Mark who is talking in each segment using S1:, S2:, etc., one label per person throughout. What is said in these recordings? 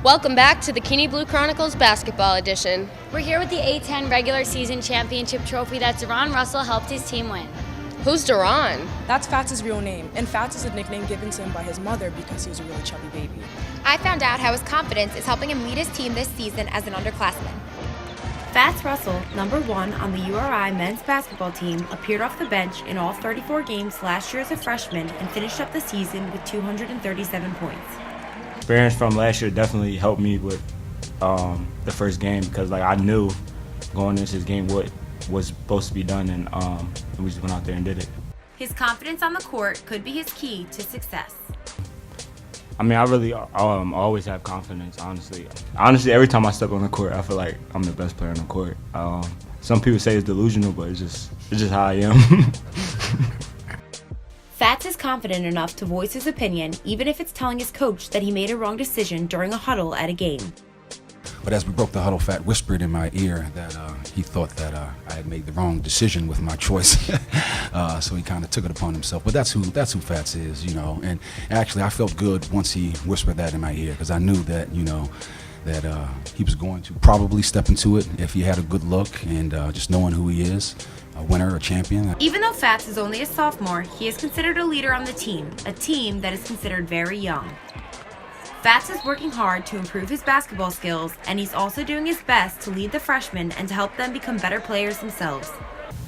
S1: Welcome back to the Keaney Blue Chronicles Basketball Edition.
S2: We're here with the A10 regular season championship trophy that Deron Russell helped his team win.
S1: Who's Deron?
S3: That's Fats' real name, and Fats is a nickname given to him by his mother because he was a really chubby baby.
S4: I found out how his confidence is helping him lead his team this season as an underclassman.
S5: Fats Russell, number 1 on the URI men's basketball team, appeared off the bench in all 34 games last year as a freshman and finished up the season with 237 points.
S6: Experience from last year definitely helped me with the first game because I knew going into this game what was supposed to be done, and we just went out there and did it.
S5: His confidence on the court could be his key to success.
S6: I mean, I really always have confidence, honestly. Honestly, every time I step on the court, I feel like I'm the best player on the court. Some people say it's delusional, but it's just how I am.
S5: Fats is confident enough to voice his opinion, even if it's telling his coach that he made a wrong decision during a huddle at a game.
S7: But as we broke the huddle, Fat whispered in my ear that he thought that I had made the wrong decision with my choice. So he kind of took it upon himself. But that's who Fats is, you know. And actually, I felt good once he whispered that in my ear because I knew that, you know, that he was going to probably step into it if he had a good look and just knowing who he is. A winner, a champion.
S5: Even though Fats is only a sophomore, he is considered a leader on the team, a team that is considered very young. Fats is working hard to improve his basketball skills, and he's also doing his best to lead the freshmen and to help them become better players themselves.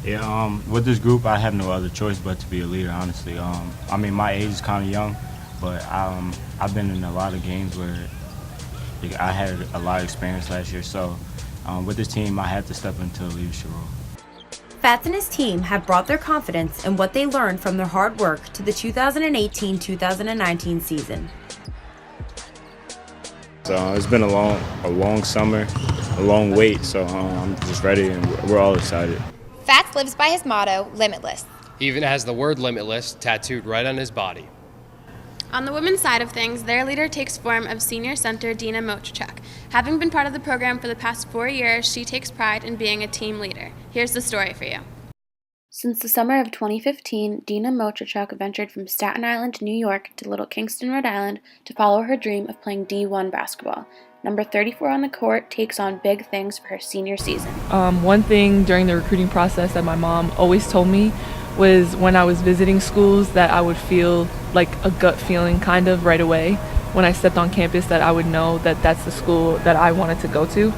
S6: Yeah, with this group, I have no other choice but to be a leader, honestly. I mean, my age is kind of young, but I've been in a lot of games where I had a lot of experience last year, so with this team, I had to step into a leadership role.
S5: Fats and his team have brought their confidence and what they learned from their hard work to the 2018-2019 season.
S6: So it's been a long summer, a long wait, so I'm just ready and we're all excited.
S4: Fats lives by his motto, limitless.
S8: He even has the word limitless tattooed right on his body.
S9: On the women's side of things, their leader takes form of senior center Dina Mochachuk. Having been part of the program for the past 4 years, she takes pride in being a team leader. Here's the story for you. Since the summer of 2015, Dina Mochachuk ventured from Staten Island, New York to Little Kingston, Rhode Island to follow her dream of playing D1 basketball. Number 34 on the court takes on big things for her senior season.
S10: One thing during the recruiting process that my mom always told me was when I was visiting schools that I would feel like a gut feeling kind of right away when I stepped on campus that I would know that that's the school that I wanted to go to.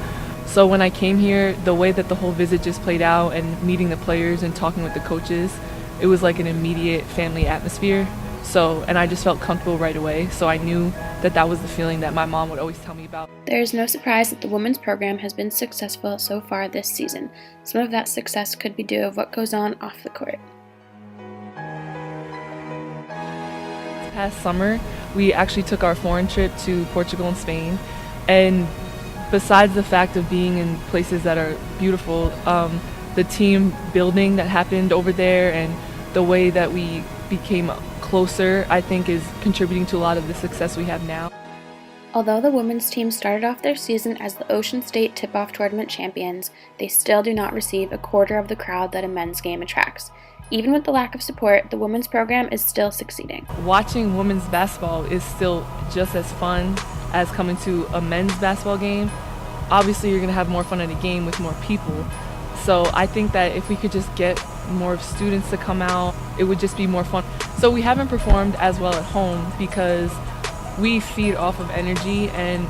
S10: So when I came here, the way that the whole visit just played out and meeting the players and talking with the coaches, it was like an immediate family atmosphere. And I just felt comfortable right away. So I knew that that was the feeling that my mom would always tell me about.
S9: There is no surprise that the women's program has been successful so far this season. Some of that success could be due to what goes on off the court.
S10: This past summer, we actually took our foreign trip to Portugal and Spain. And besides the fact of being in places that are beautiful, the team building that happened over there and the way that we became closer, I think, is contributing to a lot of the success we have now.
S9: Although the women's team started off their season as the Ocean State Tip-Off Tournament champions, they still do not receive a quarter of the crowd that a men's game attracts. Even with the lack of support, the women's program is still succeeding.
S10: Watching women's basketball is still just as fun as coming to a men's basketball game. Obviously, you're going to have more fun at a game with more people. So I think that if we could just get more students to come out, it would just be more fun. So we haven't performed as well at home because we feed off of energy, and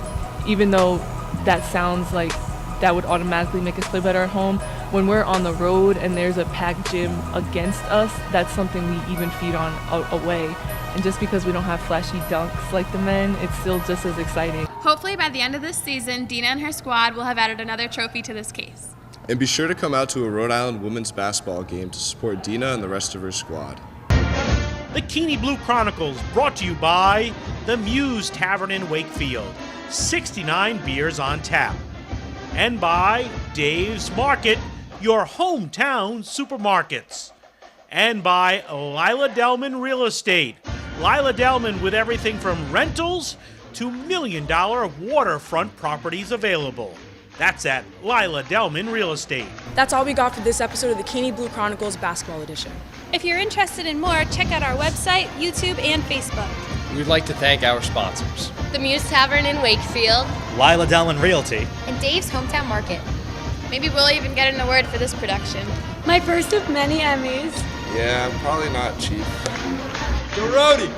S10: even though that sounds like that would automatically make us play better at home, when we're on the road and there's a packed gym against us, that's something we even feed on away. And just because we don't have flashy dunks like the men, it's still just as exciting.
S9: Hopefully by the end of this season, Dina and her squad will have added another trophy to this case.
S11: And be sure to come out to a Rhode Island women's basketball game to support Dina and the rest of her squad.
S12: The Keaney Blue Chronicles, brought to you by the Muse Tavern in Wakefield, 69 beers on tap. And by Dave's Market, your hometown supermarkets. And by Lila Delman Real Estate. Lila Delman with everything from rentals to $1 million waterfront properties available. That's at Lila Delman Real Estate.
S3: That's all we got for this episode of the Keaney Blue Chronicles Basketball Edition.
S9: If you're interested in more, check out our website, YouTube, and Facebook.
S8: We'd like to thank our sponsors.
S1: The Muse Tavern in Wakefield.
S12: Lila Dellman Realty.
S4: And Dave's Hometown Market.
S9: Maybe we'll even get an award for this production.
S2: My first of many Emmys.
S11: Yeah, probably not, Chief.
S13: Doroti,